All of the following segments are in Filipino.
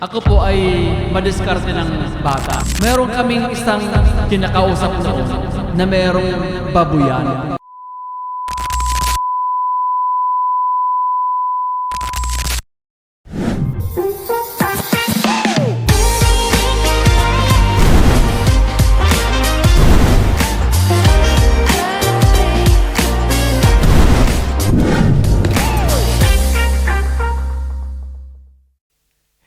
Ako po ay madiskarte ng bata. Meron kaming isang kinakausap noon na merong babuyan.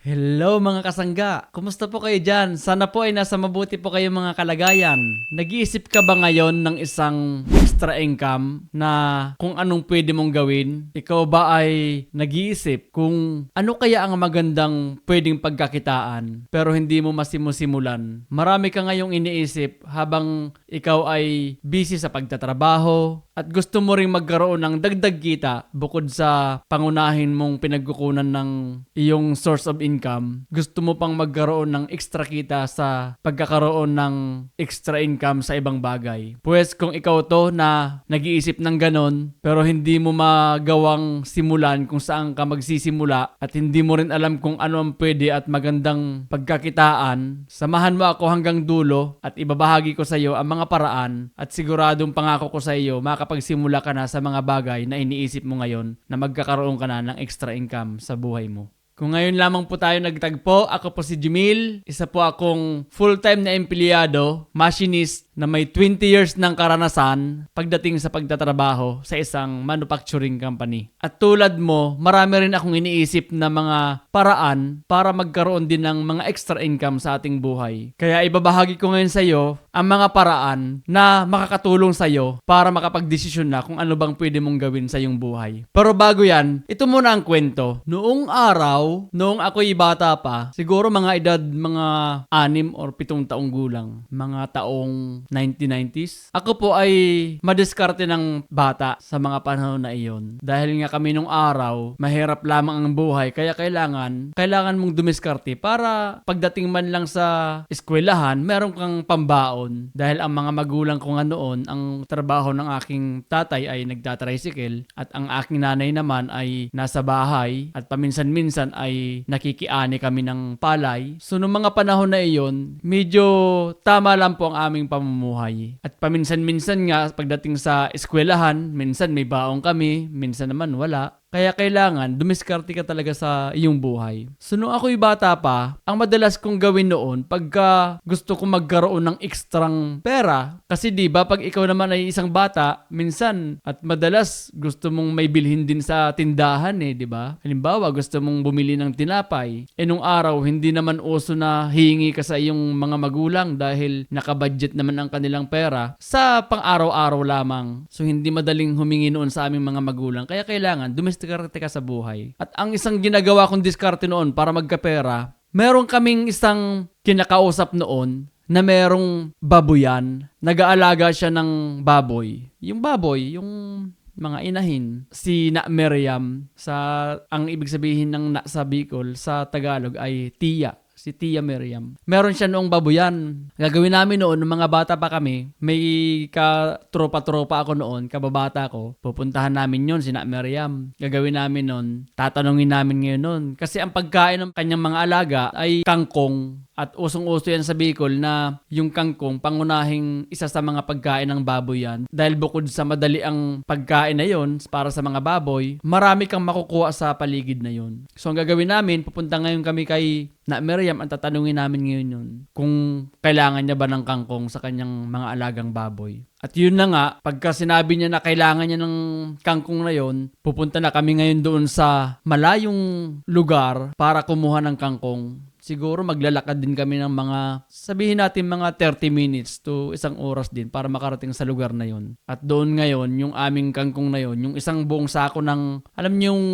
Hello mga kasangga! Kumusta po kayo dyan? Sana po ay nasa mabuti po kayo mga kalagayan. Nag-iisip ka ba ngayon ng isang extra income na kung anong pwede mong gawin? Ikaw ba ay nag-iisip kung ano kaya ang magandang pwedeng pagkakitaan pero hindi mo masimusimulan? Marami ka ngayong iniisip habang ikaw ay busy sa pagtatrabaho at gusto mo ring magkaroon ng dagdag kita bukod sa pangunahin mong pinagkukunan ng iyong source of income. Gusto mo pang magkaroon ng extra kita sa pagkakaroon ng extra income sa ibang bagay. Pues kung ikaw to na nag-iisip ng ganon pero hindi mo magawang simulan kung saan ka magsisimula at hindi mo rin alam kung ano ang pwede at magandang pagkakitaan, samahan mo ako hanggang dulo at ibabahagi ko sa iyo ang mga paraan at siguradong pangako ko sa iyo makapagsimula ka na sa mga bagay na iniisip mo ngayon na magkakaroon ka na ng extra income sa buhay mo. Kung ngayon lamang po tayo nagtagpo, ako po si Jumil, isa po akong full-time na empleyado, machinist na may 20 years ng karanasan pagdating sa pagtatrabaho sa isang manufacturing company. At tulad mo, marami rin akong iniisip na mga paraan para magkaroon din ng mga extra income sa ating buhay. Kaya ibabahagi ko ngayon sa iyo ang mga paraan na makakatulong sa iyo para makapagdesisyon na kung ano bang pwede mong gawin sa iyong buhay. Pero bago yan, ito muna ang kwento. Noong araw, noong ako'y bata pa, siguro mga edad mga 6 or 7 taong gulang, mga taong 1990s. Ako po ay madiskarte ng bata sa mga panahon na iyon. Dahil nga kami nung araw, mahirap lamang ang buhay, kaya kailangan mong dumiskarte para pagdating man lang sa eskwelahan, meron kang pambaon. Dahil ang mga magulang ko nga noon, ang trabaho ng aking tatay ay nagtatricycle at ang aking nanay naman ay nasa bahay at paminsan-minsan ay nakikiani kami ng palay. So noong mga panahon na iyon, medyo tama lang po ang aming pamumuhay. At paminsan-minsan nga pagdating sa eskwelahan, minsan may baong kami, minsan naman wala. Kaya kailangan dumiskarte ka talaga sa iyong buhay. So nung ako'y bata pa, ang madalas kong gawin noon pagka gusto kong magkaroon ng ekstrang pera, kasi di ba pag ikaw naman ay isang bata, minsan at madalas gusto mong may bilhin din sa tindahan di ba? Halimbawa, gusto mong bumili ng tinapay. Nung araw, hindi naman uso na hihingi ka sa iyong mga magulang dahil nakabudget naman ang kanilang pera sa pang-araw-araw lamang. So hindi madaling humingi noon sa aming mga magulang. Kaya kailangan dumiskarte ka sa buhay. At ang isang ginagawa kong diskarte noon para magkapera, meron kaming isang kinakausap noon na merong babuyan. Nag-aalaga siya ng baboy. Yung baboy, yung mga inahin. Si Na Miriam, ang ibig sabihin ng Na sa Bicol, sa Tagalog ay Tia. Si Tia Miriam. Meron siya noong babuyan. Gagawin namin noon, nung mga bata pa kami, may ka-tropa-tropa ako noon, kababata ko. Pupuntahan namin yon si Na Miriam. Gagawin namin noon, tatanungin namin ngayon noon. Kasi ang pagkain ng kanyang mga alaga ay kangkong. At usong-uso yan sa Bicol na yung kangkong, pangunahing isa sa mga pagkain ng baboy yan. Dahil bukod sa madali ang pagkain na yon para sa mga baboy, marami kang makukuha sa paligid na yon. So ang gagawin namin, pupunta ngayon kami kay Na Miriam, ang tatanungin namin ngayon yun, kung kailangan niya ba ng kangkong sa kanyang mga alagang baboy. At yun na nga, pagka sinabi niya na kailangan niya ng kangkong na yon, pupunta na kami ngayon doon sa malayong lugar para kumuha ng kangkong. Siguro maglalakad din kami ng mga, sabihin natin mga 30 minutes to isang oras din para makarating sa lugar na yon. At doon ngayon, yung aming kangkong na yon, yung isang buong sako ng, alam niyo yung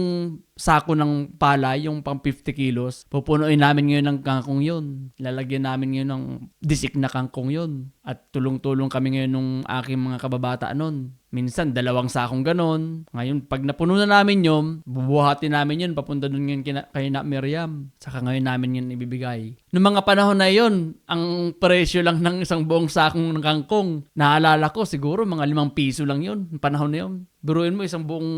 sako ng palay, yung pang 50 kilos, pupunuin namin ngayon ng kangkong yun. Lalagyan namin ngayon ng disik na kangkong yun. At tulong-tulong kami ngayon nung aking mga kababata nun. Minsan, 2 sakong ganon. Ngayon, pag napuno na namin yun, bubuhatin namin yun, papunta dun ngayon kay Na Miriam. Saka ngayon namin yun ibibigay. Noong mga panahon na yun, ang presyo lang ng isang buong sakong ng kangkong, naalala ko, siguro mga 5 piso lang yun, panahon na yun. Biruin mo, isang buong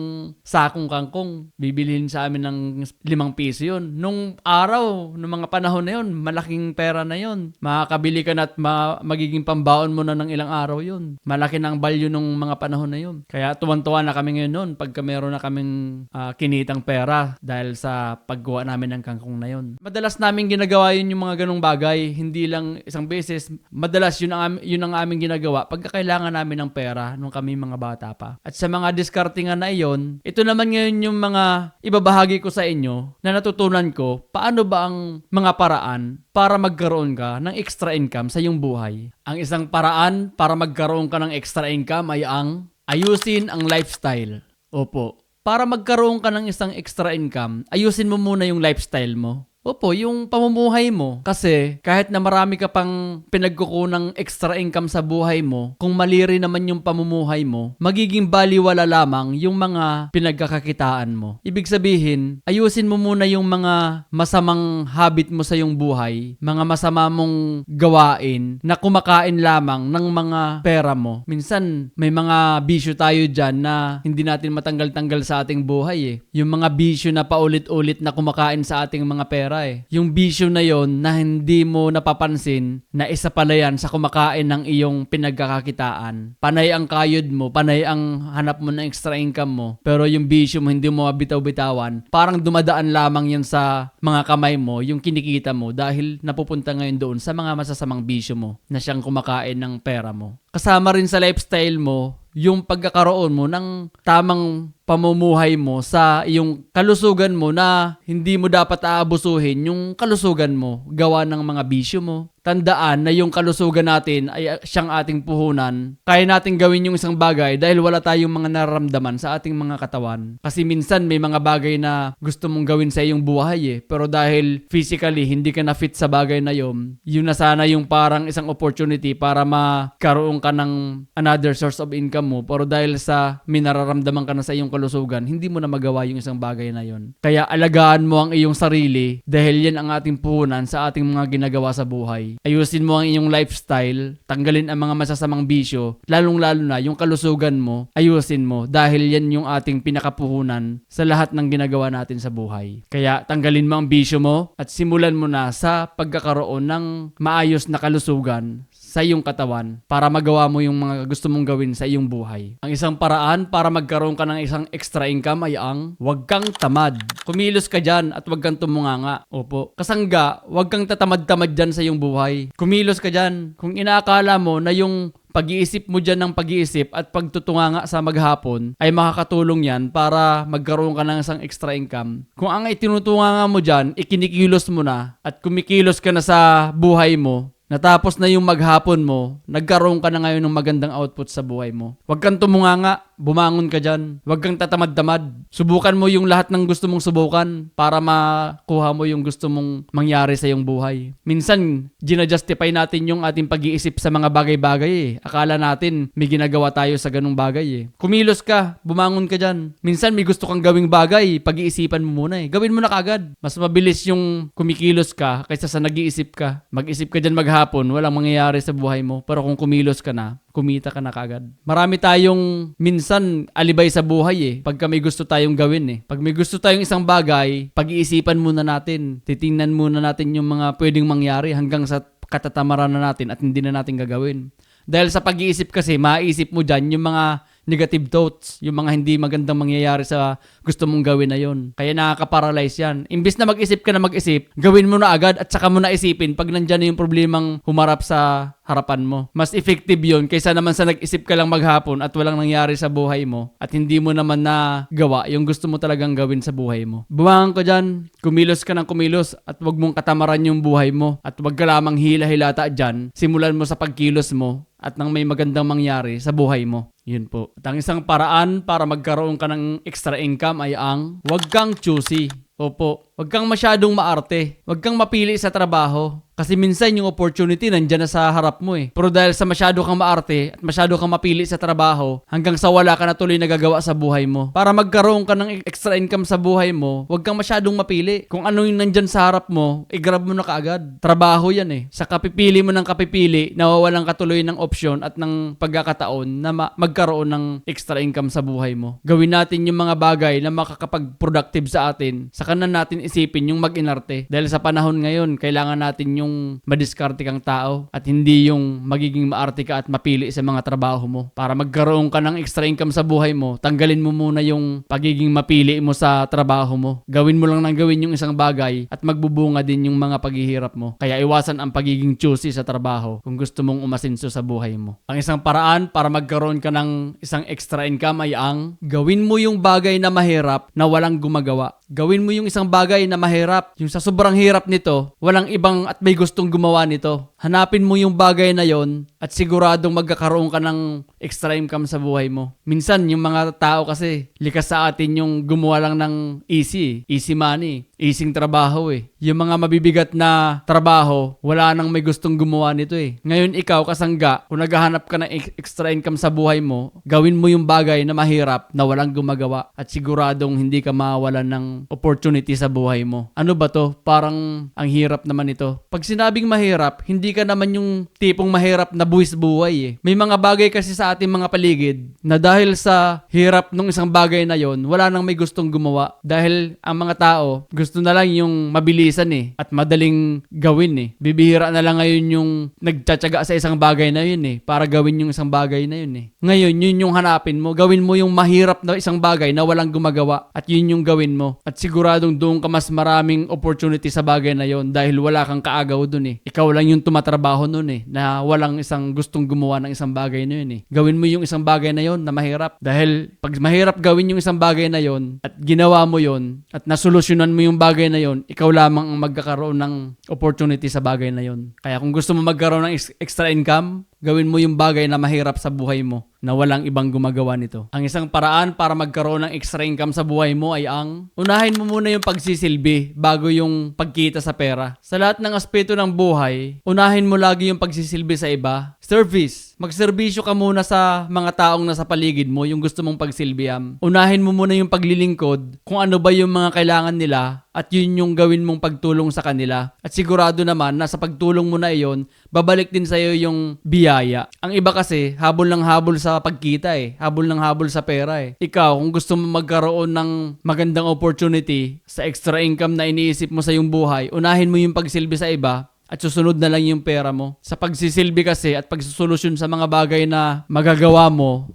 sakong kangkong, bibilihin sa amin ng 5 piso yun. Nung araw, nung mga panahon na yun, malaking pera na yun. Makakabili ka na at magiging pambaon mo na ng ilang araw yun. Malaki na ang value nung mga panahon na yun. Kaya tuwan-tuwa na kami ngayon noon pagka meron na kaming kinitang pera dahil sa paggawa namin ng kangkong na yun. Madalas namin ginagawa yun yung mga ganong bagay. Hindi lang isang beses. Madalas yun ang aming ginagawa pagka kailangan namin ng pera nung kami mga bata pa. At sa mga diskartingan na iyon, ito naman ngayon yung mga ibabahagi ko sa inyo na natutunan ko paano ba ang mga paraan para magkaroon ka ng extra income sa iyong buhay. Ang isang paraan para magkaroon ka ng extra income ay ang ayusin ang lifestyle. Opo. Para magkaroon ka ng isang extra income, ayusin mo muna yung lifestyle mo. Opo, yung pamumuhay mo. Kasi kahit na marami ka pang pinagkukunang extra income sa buhay mo, kung mali rin naman yung pamumuhay mo, magiging baliwala lamang yung mga pinagkakakitaan mo. Ibig sabihin, ayusin mo muna yung mga masamang habit mo sa iyong buhay, mga masama mong gawain na kumakain lamang ng mga pera mo. Minsan, may mga bisyo tayo dyan na hindi natin matanggal-tanggal sa ating buhay eh. Yung mga bisyo na paulit-ulit na kumakain sa ating mga pera. Yung bisyo na yon na hindi mo napapansin na isa pala yan sa kumakain ng iyong pinagkakakitaan. Panay ang kayod mo, panay ang hanap mo ng extra income mo, pero yung bisyo mo hindi mo mabitaw-bitawan, parang dumadaan lamang yan sa mga kamay mo, yung kinikita mo dahil napupunta ngayon doon sa mga masasamang bisyo mo na siyang kumakain ng pera mo. Kasama rin sa lifestyle mo yung pagkakaroon mo ng tamang pamumuhay mo sa iyong kalusugan mo na hindi mo dapat aabusuhin yung kalusugan mo gawa ng mga bisyo mo. Tandaan na yung kalusugan natin ay siyang ating puhunan. Kaya natin gawin yung isang bagay dahil wala tayong mga nararamdaman sa ating mga katawan. Kasi minsan may mga bagay na gusto mong gawin sa iyong buhay eh. Pero dahil physically hindi ka na fit sa bagay na yun na sana yung parang isang opportunity para magkaroon ka ng another source of income mo. Pero dahil sa may nararamdaman ka na sa iyong kalusugan, hindi mo na magawa yung isang bagay na yun. Kaya alagaan mo ang iyong sarili dahil yan ang ating puhunan sa ating mga ginagawa sa buhay. Ayusin mo ang iyong lifestyle, tanggalin ang mga masasamang bisyo, lalong-lalo na yung kalusugan mo, ayusin mo dahil yan yung ating pinakapuhunan sa lahat ng ginagawa natin sa buhay. Kaya tanggalin mo ang bisyo mo at simulan mo na sa pagkakaroon ng maayos na kalusugan sa iyong katawan para magawa mo yung mga gusto mong gawin sa iyong buhay. Ang isang paraan para magkaroon ka ng isang extra income ay ang huwag kang tamad. Kumilos ka dyan at huwag kang tumunganga. Opo. Kasangga, huwag kang tatamad-tamad dyan sa iyong buhay. Kumilos ka dyan. Kung inaakala mo na yung pag-iisip mo dyan ng pag-iisip at pagtutunganga sa maghapon ay makakatulong yan para magkaroon ka ng isang extra income. Kung ang itinutunganga mo dyan, ikinikilos mo na at kumikilos ka na sa buhay mo, natapos na yung maghapon mo, nagkaroon ka na ngayon ng magandang output sa buhay mo. Huwag kang tumunganga, bumangon ka dyan. Huwag kang tatamad-tamad. Subukan mo yung lahat ng gusto mong subukan para makuha mo yung gusto mong mangyari sa iyong buhay. Minsan, ginajustify natin yung ating pag-iisip sa mga bagay-bagay eh. Akala natin may ginagawa tayo sa ganung bagay eh. Kumilos ka, bumangon ka dyan. Minsan may gusto kang gawing bagay, pag-iisipan mo muna eh. Gawin mo na kagad. Mas mabilis yung kumikilos ka kaysa sa nag-iisip ka. Mag-isip ka dyan maghapon, walang mangyayari sa buhay mo. Pero kung kumilos ka na, kumita ka na kagad. Marami tayong minsan alibay sa buhay eh. Pagka may gusto tayong gawin eh. Pag may gusto tayong isang bagay, pag-iisipan muna natin. Titingnan muna natin yung mga pwedeng mangyari hanggang sa katatamaran na natin at hindi na natin gagawin. Dahil sa pag-iisip kasi, maisip mo dyan yung mga negative thoughts, yung mga hindi magandang mangyayari sa gusto mong gawin na yon. Kaya nakaka-paralyze yan. Imbis na mag-isip ka na mag-isip, gawin mo na agad at saka mo na isipin pag nandyan na yung problemang humarap sa harapan mo. Mas effective yon kaysa naman sa nag-isip ka lang maghapon at walang nangyari sa buhay mo at hindi mo naman na gawa yung gusto mo talagang gawin sa buhay mo. Bumangon ka dyan, kumilos ka ng kumilos at wag mong katamaran yung buhay mo at wag ka lamang hila-hilata dyan. Simulan mo sa pagkilos mo at nang may magandang mangyari sa buhay mo. Yun po. At ang isang paraan para magkaroon ka ng extra income ay ang huwag kang choosy. Opo, huwag kang masyadong maarte. Huwag kang mapili sa trabaho. Kasi minsan yung opportunity nandyan na sa harap mo eh. Pero dahil sa masyado kang maarte at masyado kang mapili sa trabaho, hanggang sa wala ka na tuloy nagagawa sa buhay mo. Para magkaroon ka ng extra income sa buhay mo, huwag kang masyadong mapili. Kung ano yung nandyan sa harap mo, i-grab mo na kaagad. Trabaho yan eh. Sa kapipili mo ng kapipili, nawawalan ka tuloy ng option at ng pagkakataon na magkaroon ng extra income sa buhay mo. Gawin natin yung mga bagay na makakapag-productive sa atin. Saka na natin isipin yung mag-inarte. Dahil sa panahon ngayon, kailangan natin yung madiskarte kang tao at hindi yung magiging maarte ka at mapili sa mga trabaho mo. Para magkaroon ka ng extra income sa buhay mo, tanggalin mo muna yung pagiging mapili mo sa trabaho mo. Gawin mo lang ng gawin yung isang bagay at magbubunga din yung mga paghihirap mo. Kaya iwasan ang pagiging choosy sa trabaho kung gusto mong umasinso sa buhay mo. Ang isang paraan para magkaroon ka ng isang extra income ay ang gawin mo yung bagay na mahirap na walang gumagawa. Gawin mo yung isang bagay na mahirap. Yung sa sobrang hirap nito, walang ibang at may gustong gumawa nito. Hanapin mo yung bagay na yon at siguradong magkakaroon ka ng extra income sa buhay mo. Minsan, yung mga tao kasi, likas sa atin yung gumawa lang ng easy money, easy trabaho eh. Yung mga mabibigat na trabaho, wala nang may gustong gumawa nito eh. Ngayon ikaw, kasangga, kung naghahanap ka ng extra income sa buhay mo, gawin mo yung bagay na mahirap na walang gumagawa at siguradong hindi ka mawawalan ng opportunity sa buhay mo. Ano ba to? Parang ang hirap naman ito. Pag sinabing mahirap, hindi ka naman yung tipong mahirap na buwis buhay eh. May mga bagay kasi sa ating mga paligid na dahil sa hirap ng isang bagay na yon, wala nang may gustong gumawa. Dahil ang mga tao, gusto na lang yung mabilisan eh at madaling gawin eh. Bibihira na lang ngayon yung nagtsatsaga sa isang bagay na yun eh para gawin yung isang bagay na yun eh. Ngayon, yun yung hanapin mo. Gawin mo yung mahirap na isang bagay na walang gumagawa at yun yung gawin mo. At siguradong doon ka mas maraming opportunity sa bagay na yon dahil wala kang kaagaw doon eh. Ikaw lang yung tumatrabaho noon eh na walang isang gustong gumawa ng isang bagay na yun eh. Gawin mo yung isang bagay na yon na mahirap dahil pag mahirap gawin yung isang bagay na yon at ginawa mo yon at nasolusyonan mo yung bagay na yon, ikaw lamang ang magkakaroon ng opportunity sa bagay na yon. Kaya kung gusto mo magkaroon ng extra income, gawin mo yung bagay na mahirap sa buhay mo na walang ibang gumagawa nito. Ang isang paraan para magkaroon ng extra income sa buhay mo ay ang unahin mo muna yung pagsisilbi bago yung pagkita sa pera. Sa lahat ng aspeto ng buhay, unahin mo lagi yung pagsisilbi sa iba. Service. Magserbisyo ka muna sa mga taong nasa paligid mo, yung gusto mong pagsilbihan. Unahin mo muna yung paglilingkod kung ano ba yung mga kailangan nila at yun yung gawin mong pagtulong sa kanila. At sigurado naman na sa pagtulong mo na iyon, babalik din sa'yo yung biyaya. Ang iba kasi, habol ng habol sa pagkita eh. Habol ng habol sa pera eh. Ikaw, kung gusto mo magkaroon ng magandang opportunity sa extra income na iniisip mo sa iyong buhay, unahin mo yung pagsilbi sa iba at susunod na lang yung pera mo. Sa pagsisilbi kasi at pagsusolusyon sa mga bagay na magagawa mo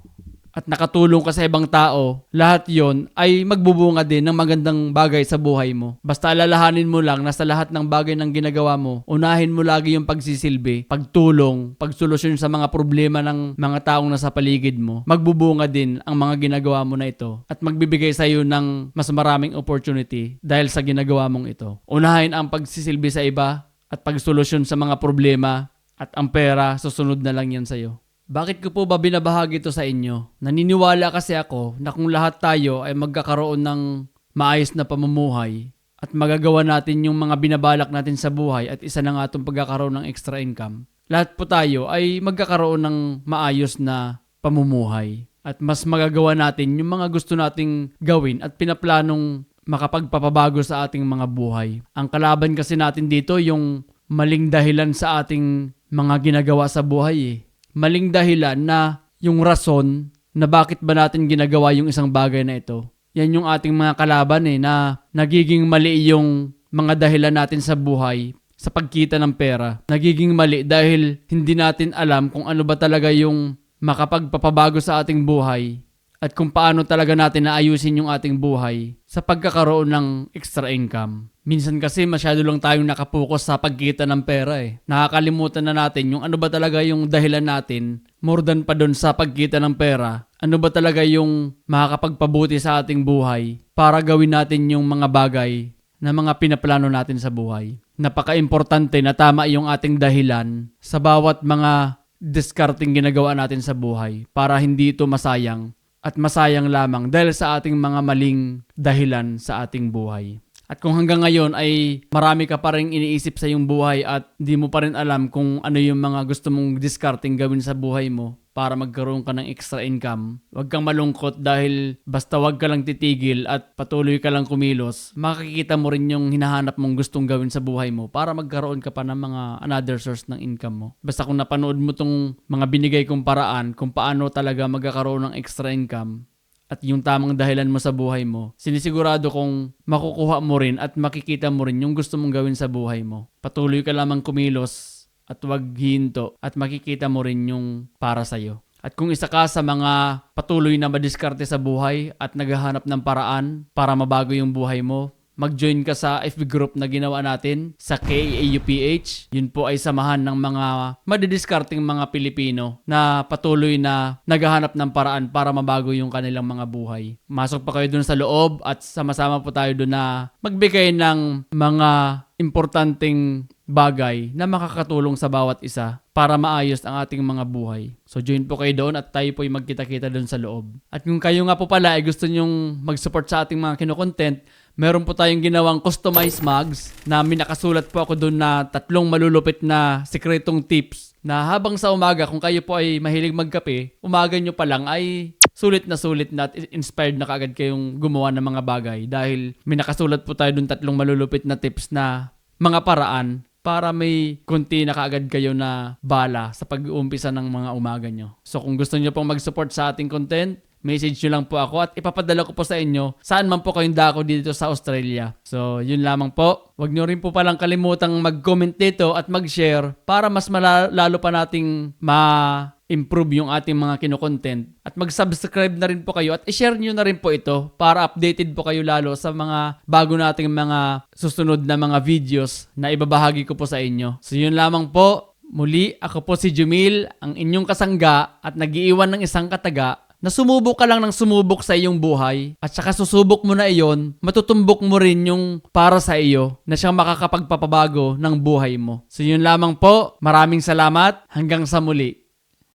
at nakatulong ka sa ibang tao, lahat yon ay magbubunga din ng magandang bagay sa buhay mo. Basta alalahanin mo lang na sa lahat ng bagay ng ginagawa mo, unahin mo lagi yung pagsisilbi, pagtulong, pagsolusyon sa mga problema ng mga taong nasa paligid mo. Magbubunga din ang mga ginagawa mo na ito at magbibigay sa iyo ng mas maraming opportunity dahil sa ginagawa mong ito. Unahin ang pagsisilbi sa iba at pagsolusyon sa mga problema at ang pera, susunod na lang yan sa iyo. Bakit ko po ba binabahagi ito sa inyo? Naniniwala kasi ako na kung lahat tayo ay magkakaroon ng maayos na pamumuhay at magagawa natin yung mga binabalak natin sa buhay at isa na nga itong pagkakaroon ng extra income, lahat po tayo ay magkakaroon ng maayos na pamumuhay at mas magagawa natin yung mga gusto nating gawin at pinaplanong makapagpapabago sa ating mga buhay. Ang kalaban kasi natin dito yung maling dahilan sa ating mga ginagawa sa buhay eh. Maling dahilan na yung rason na bakit ba natin ginagawa yung isang bagay na ito. Yan yung ating mga kalaban eh, na nagiging mali yung mga dahilan natin sa buhay sa pagkita ng pera. Nagiging mali dahil hindi natin alam kung ano ba talaga yung makapagpapabago sa ating buhay at kung paano talaga natin naayusin yung ating buhay sa pagkakaroon ng extra income. Minsan kasi masyado lang tayong nakapokus sa pagkita ng pera eh. Nakakalimutan na natin yung ano ba talaga yung dahilan natin more than pa doon sa pagkita ng pera. Ano ba talaga yung makakapagpabuti sa ating buhay para gawin natin yung mga bagay na mga pinaplano natin sa buhay. Napaka-importante na tama yung ating dahilan sa bawat mga discarding ginagawa natin sa buhay para hindi ito masayang at masayang lamang dahil sa ating mga maling dahilan sa ating buhay. At kung hanggang ngayon ay marami ka pa rin iniisip sa iyong buhay at di mo pa rin alam kung ano yung mga gusto mong discarding gawin sa buhay mo para magkaroon ka ng extra income, huwag kang malungkot dahil basta huwag ka lang titigil at patuloy ka lang kumilos, makikita mo rin yung hinahanap mong gustong gawin sa buhay mo para magkaroon ka pa ng mga another source ng income mo. Basta kung napanood mo tong mga binigay kong paraan kung paano talaga magkakaroon ng extra income, at yung tamang dahilan mo sa buhay mo, sinisigurado kong makukuha mo rin at makikita mo rin yung gusto mong gawin sa buhay mo. Patuloy ka lamang kumilos at huwag hinto at makikita mo rin yung para sa'yo. At kung isa ka sa mga patuloy na madiskarte sa buhay at naghahanap ng paraan para mabago yung buhay mo, mag-join ka sa FB group na ginawa natin sa KAUPH. Yun po ay samahan ng mga madidiskarting mga Pilipino na patuloy na naghahanap ng paraan para mabago yung kanilang mga buhay. Masok pa kayo dun sa loob at sama-sama po tayo dun na magbigay ng mga importanteng bagay na makakatulong sa bawat isa para maayos ang ating mga buhay. So join po kayo doon at tayo po ay magkita-kita doon sa loob. At kung kayo nga po pala ay gusto nyong mag-support sa ating mga kinokontent, meron po tayong ginawang customized mugs na minakasulat po ako doon na 3 malulupit na sikretong tips na habang sa umaga kung kayo po ay mahilig magkape, umaga nyo pa lang ay sulit na at inspired na kaagad kayong gumawa ng mga bagay dahil minakasulat po tayo doon 3 malulupit na tips na mga paraan para may konti na kaagad kayo na bala sa pag-uumpisa ng mga umaga nyo. So kung gusto nyo pong mag-support sa ating content, message nyo lang po ako at ipapadala ko po sa inyo saan man po kayong dako dito sa Australia. So yun lamang po. Huwag nyo rin po palang kalimutang mag-comment dito at mag-share para mas lalo pa nating ma-improve yung ating mga kinokontent. At mag-subscribe na rin po kayo at i-share nyo na rin po ito para updated po kayo lalo sa mga bago nating mga susunod na mga videos na ibabahagi ko po sa inyo. So yun lamang po. Muli, ako po si Jumil, ang inyong kasangga at nag-iiwan ng isang kataga na sumubok ka lang ng sumubok sa iyong buhay at saka susubok mo na iyon, matutumbok mo rin yung para sa iyo na siyang makakapagpapabago ng buhay mo. So yun lamang po, maraming salamat, hanggang sa muli.